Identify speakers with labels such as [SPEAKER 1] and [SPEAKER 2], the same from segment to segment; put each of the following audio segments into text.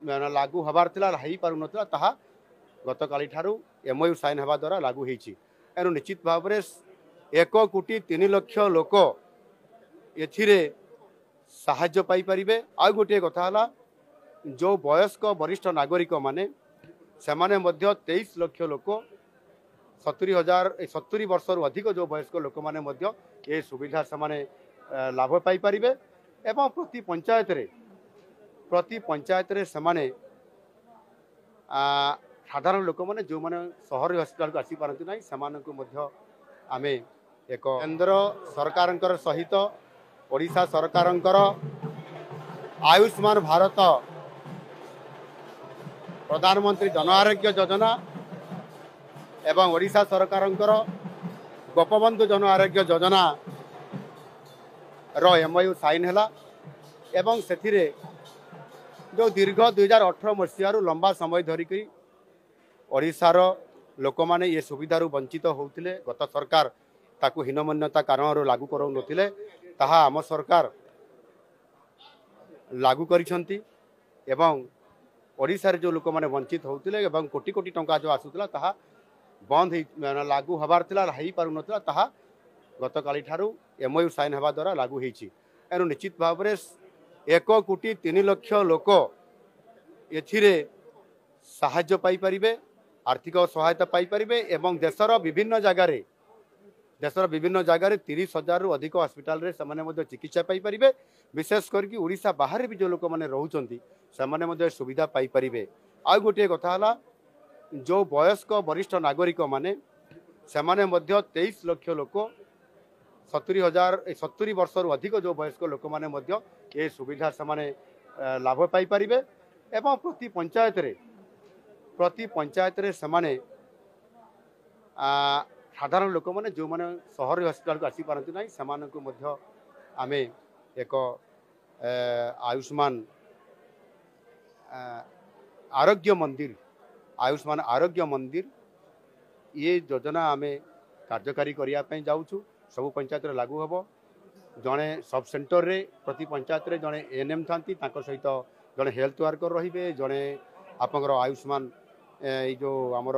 [SPEAKER 1] लागू हबार हो पार ना ताहा गतकाली ठारू एमओयू साइन हवा द्वारा लागू होती। एनु निश्चित भाव में 1,03,00,000 लोक एथिरे साहाय्य पाई परिबे। आ गोटे कथा हला जो वयस्क वरिष्ठ नागरिक माने सेमाने मध्य 23 लाख लोक 70 वर्ष रु अधिक जो वयस्क लोक माने मध्य ए सुविधा सेमाने लाभ पाई परिबे। एवं प्रति पंचायत रे सेमाने साधारण लोक माने जो माने शहर हॉस्पिटल को आसी पारंती नाही सेमानकु मध्य आमे एक केंद्र सरकारंकर सहित ओडिशा सरकारंकर आयुष्मान भारत प्रधानमंत्री जन आरोग्य योजना एवं ओडिशा सरकारंकर गोपबंधु जन आरोग्य योजना रो एमओयू साइन हैला। एवं सेथिरे जो दीर्घ 2018 मसीह लंबा समय धरिकी ओडिशार लोक माने ये सुविधारू वंचित होउथिले। गत सरकार ताकू हीनमान्यता कारण लागू करौ नथिले ताहा आम सरकार लागू करिसंती। एवं ओडिशार जो लोक माने वंचित होउथिले एवं कोटी कोटी टंका जो आसुतला ताहा बंद लागू हबार हो पार ना ताहा गतकाली ठारू एमओयू साइन हवा द्वारा लागू होती। एनु निश्चित भाव में 1,03,00,000 लोक एथिरे साहाय्य पाई परिबे, आर्थिक सहायता पाई परिबे। एवं देशर विभिन्न जगार 30,000 रु अधिक हॉस्पिटल रे समाने मध्य चिकित्सा पाई परिबे। विशेष करके ओडिशा बाहर भी जो लोक माने रहउचंती समाने मध्य सुविधा पाई परिबे। आ गोटे कथा हला जो वयस्क वरिष्ठ नागरिक माने सेमाने मध्य 23 लाख लोक 70 वर्ष रु अधिक जो वयस्क लोक माने मध्य ए सुविधा सेमाने लाभ पाई परिबे। एवं प्रति पंचायत रे सेमाने साधारण लोक माने जो माने शहर हॉस्पिटल को आसी पारंती नाही सेमानकु मध्य आमे एक आयुष्मान आरोग्य मंदिर ये योजना आमे कार्यकारी करिया पई जाउछु। सब पंचायत रे लागू हबो। जड़े सब सेंटर रे प्रति पंचायत रे जड़े एएनएम थांती तांको सहित जड़े हेल्थ वर्कर रहिबे, जड़े आपनकर आयुष्मान जो आमर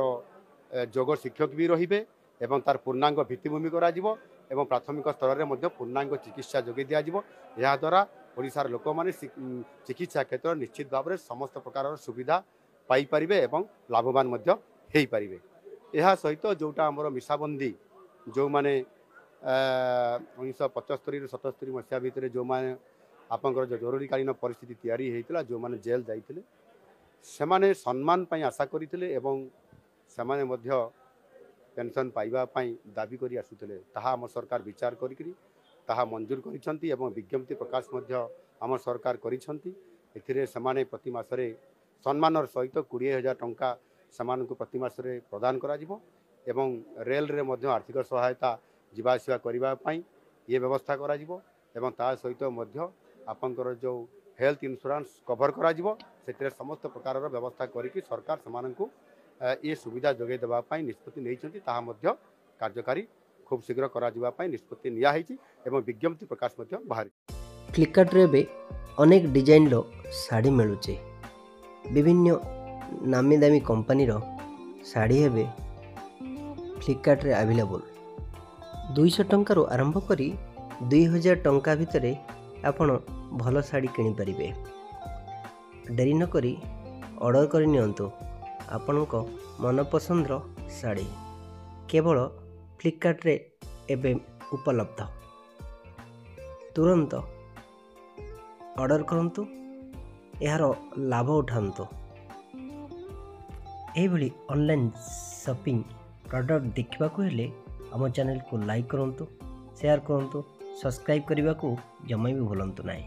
[SPEAKER 1] जोग शिक्षक भी रहिबे एवं तार पूर्णांग भित्तिभूमि करा जिवो एवं प्राथमिक स्तर में मध्य पूर्णांग चिकित्सा जोगे दिया जिवो। या द्वारा ओडिशार लोक माने चिकित्सा क्षेत्र निश्चित भाव में समस्त प्रकार सुविधा पाई परिबे एवं लाभवान मध्य हेई परिबे। यह सहित जोटा आमर मिसाबंदी जो माने 1975 77 मसीहा भितर जो माने आपनकर जो जरूरीकालीन परिस्थिति तैयारी होता जो माने जेल जाइथिले सेमाने सम्मान पाई आशा करथिले एवं सेमाने मध्य पेंशन पाइबा पाई दाबी करी आसुथिले ताहा आम सरकार विचार करिकरी ताहा मंजूर करिसंती एवं विज्ञप्ति प्रकाश मध्य आम सरकार करिसंती। एथिरे सेमाने प्रति मासरे सम्मानर सहित 20,000 टंका सेमानकु प्रति मासरे प्रदान करा जिवो एवं रेल रे मध्य आर्थिक सहायता जीवा आसिया करिबा पाई ये व्यवस्था करा जिवो एवं ता सहित मध्य आपनकर जो हेल्थ इंश्योरेंस कवर करा जिवो सेतिरे समस्त प्रकार व्यवस्था करिकि सरकार सेमानकु ये सुविधा जोगे देबा पाई निष्पत्ति नैछंती ताहा मध्य कार्यकारी खूब शीघ्र करा जिबा पाई निष्पत्ति निया हैछि एवं विज्ञप्ति प्रकाश मध्य बाहर।
[SPEAKER 2] फ्लिपकार्ट रे बे अनेक डिजाइन रो साड़ी मिलुचे। विभिन्न नामी दामी कंपनी रो साड़ी हेबे फ्लिपकार्ट रे अवेलेबल। 200 टंका आरंभ करी 2000 टंका भितर आपण भल साड़ी किनि परिबे। डेरी न करी ऑर्डर करि नियंतु आपणको मनपसंद साड़ी केवल फ्लिपकार्ट रे एबे उपलब्ध। तुरंत ऑर्डर करंतु यार लाभ उठांतु। एभली ऑनलाइन शॉपिंग प्रोडक्ट देखा हेले आम चैनल को लाइक करंतु, शेयर करंतु, सब्सक्राइब करने को जमा भी भूलंतु नहीं।